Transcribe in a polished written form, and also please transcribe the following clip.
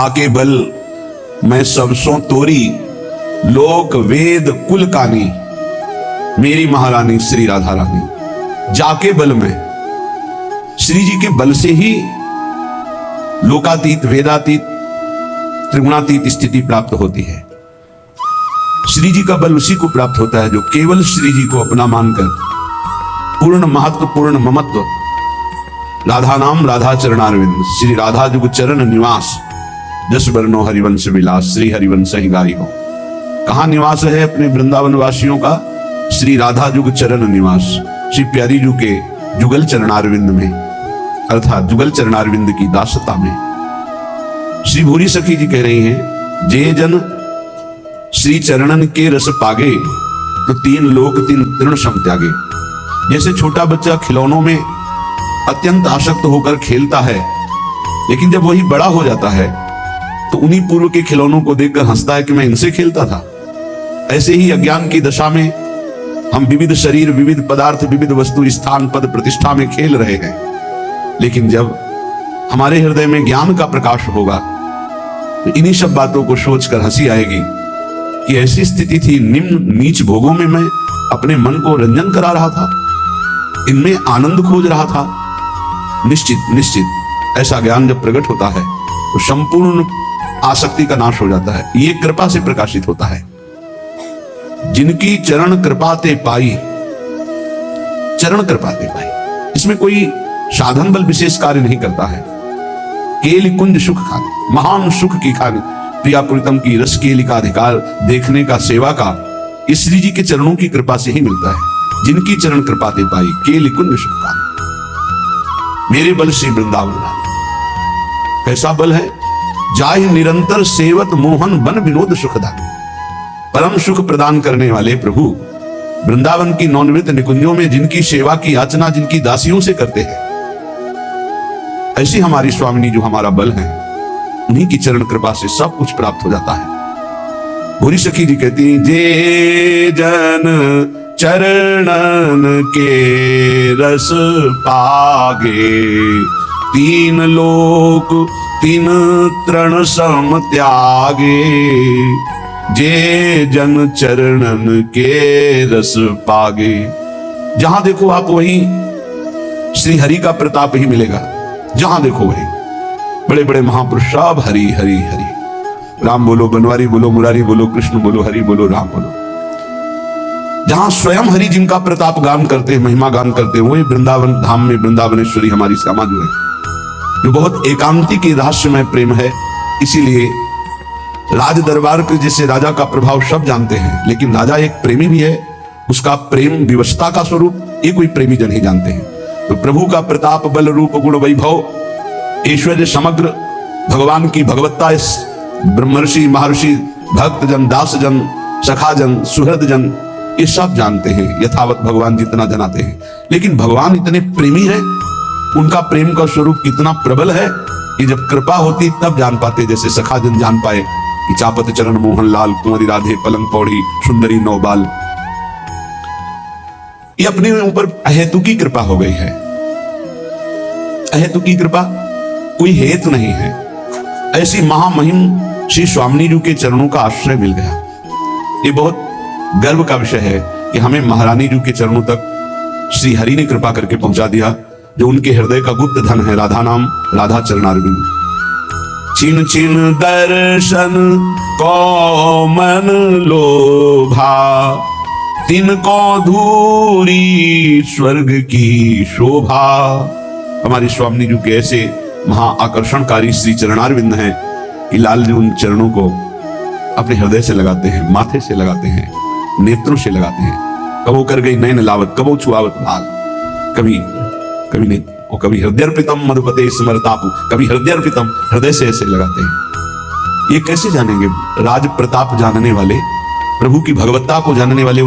आके बल मैं सबसों तोरी, लोक वेद कुल कानी, मेरी महारानी श्री राधा रानी। जाके बल में, श्री जी के बल से ही लोकातीत वेदातीत त्रिगुणातीत स्थिति प्राप्त होती है। श्री जी का बल उसी को प्राप्त होता है जो केवल श्री जी को अपना मानकर पूर्ण महत्व पूर्ण ममत्व, राधा नाम राधा चरणारविंद, श्री राधा जुग चरण निवास, जस वर्णो हरिवंश विलास, श्री हरिवंश ही गाई हो। कहां निवास है अपने वृंदावन वासियों का? श्री राधा जुग चरण निवास, श्री प्यारी जू के जुगल चरणारविंद में, अर्थात जुगल चरणारविंद की दासता में। श्री भूरी सखी जी कह रही हैं, जे जन श्री चरणन के रस पागे, तो तीन लोक तीन तृण सम त्यागे। जैसे छोटा बच्चा खिलौनों में अत्यंत आसक्त होकर खेलता है, लेकिन जब वही बड़ा हो जाता है तो उन्हीं पूर्व के खिलौनों को देखकर हंसता है कि मैं इनसे खेलता था। ऐसे ही अज्ञान की दशा में हम विविध शरीर, विविध पदार्थ, विविध वस्तु, स्थान, पद, प्रतिष्ठा में खेल रहे हैं। लेकिन जब हमारे हृदय में ज्ञान का प्रकाश होगा तो इन्हीं सब बातों को सोचकर हंसी आएगी कि ऐसी स्थिति थी, निम्न नीच भोगों में मैं अपने मन को रंजन करा रहा था, इनमें आनंद खोज रहा था। निश्चित ऐसा ज्ञान जब प्रकट होता है तो संपूर्ण आसक्ति का नाश हो जाता है। ये कृपा से प्रकाशित होता है। जिनकी चरण कृपा ते पाई, चरण कृपा ते पाई, इसमें कोई साधन बल विशेष कार्य नहीं करता है। केली कुंज सुख खाने, महान सुख की खाने, प्रिया प्रीतम की रस केली का अधिकार देखने का, सेवा का, इस श्री जी के चरणों की कृपा से ही मिलता है। जिनकी चरण कृपा ते पाई, केली कुंज सुख खाने, मेरे बल श्री वृंदावन रानी। कैसा बल है? जाहि निरंतर सेवत मोहन बन विनोद सुखदान, परम सुख प्रदान करने वाले प्रभु वृंदावन की नौनिवृत्त निकुंजों में जिनकी सेवा की याचना जिनकी दासियों से करते हैं, ऐसी हमारी स्वामिनी जो हमारा बल है, उन्हीं की चरण कृपा से सब कुछ प्राप्त हो जाता है। भूरी सखी जी कहती हैं, जे जन चरणन के रस पागे, तीन लोक तीन तृण सम त्यागे। जे जन चरणन के रस पागे, जहां देखो आप वहीं श्री हरि का प्रताप ही मिलेगा। जहां देखो वहीं बड़े बड़े महापुरुष सब हरि हरि हरि, राम बोलो, बनवारी बोलो, मुरारी बोलो, कृष्ण बोलो, हरि बोलो, राम बोलो। जहां स्वयं हरि जिनका प्रताप गान करते हैं, महिमा गान करते हैं, वही वृंदावन धाम में वृंदावनेश्वरी हमारी श्यामा जो है, जो बहुत एकांतिक रहस्यमय प्रेम है। इसीलिए राज दरबार के जैसे राजा का प्रभाव सब जानते हैं, लेकिन राजा एक प्रेमी भी है, उसका प्रेम विवशता का स्वरूप ये कोई प्रेमी जन ही जानते हैं। तो प्रभु का प्रताप बल रूप गुण वैभव ऐश्वर्य समग्र भगवान की भगवत्ता इस ब्रह्मर्षि महर्षि भक्त जन दास जन सखा जन सुहृद जन ये सब जानते हैं, यथावत भगवान जितना जनाते हैं। लेकिन भगवान इतने प्रेमी है, उनका प्रेम का स्वरूप कितना प्रबल है, ये जब कृपा होती तब जान पाते। जैसे सखा जन जान पाए कि चापत चरण मोहन लाल, कुंवरी राधे पलंग पौड़ी, सुंदरी नौबाल। ये अपने ऊपर अहेतु की कृपा हो गई है। अहेतु की कृपा, कोई हेतु नहीं है। ऐसी महामहिम श्री स्वामिनी जी के चरणों का आश्रय मिल गया। ये बहुत गर्व का विषय है कि हमें महारानी जी के चरणों तक श्री हरि ने कृपा करके पहुंचा दिया, जो उनके हृदय का गुप्त धन है। राधा नाम राधा चरणारविंद, छिन छिन दर्शन को मन लोभा, तिनको धूरी स्वर्ग की शोभा। हमारी स्वामिनी जी के ऐसे महा आकर्षणकारी श्री चरणारविंद हैं कि लाल जी उन चरणों को अपने हृदय से लगाते हैं, माथे से लगाते हैं, नेत्रों से लगाते हैं। कबो कर गई नयन लावत, कबो छुआवत भाग, कभी कभी नहीं, और कभी हृदय अर्पितम मधुपते स्मरतापु, कभी हृदय अर्पितम, हृदय से ऐसे लगाते हैं। ये कैसे जानेंगे? राज प्रताप जानने वाले, प्रभु की भगवत्ता को जानने वाले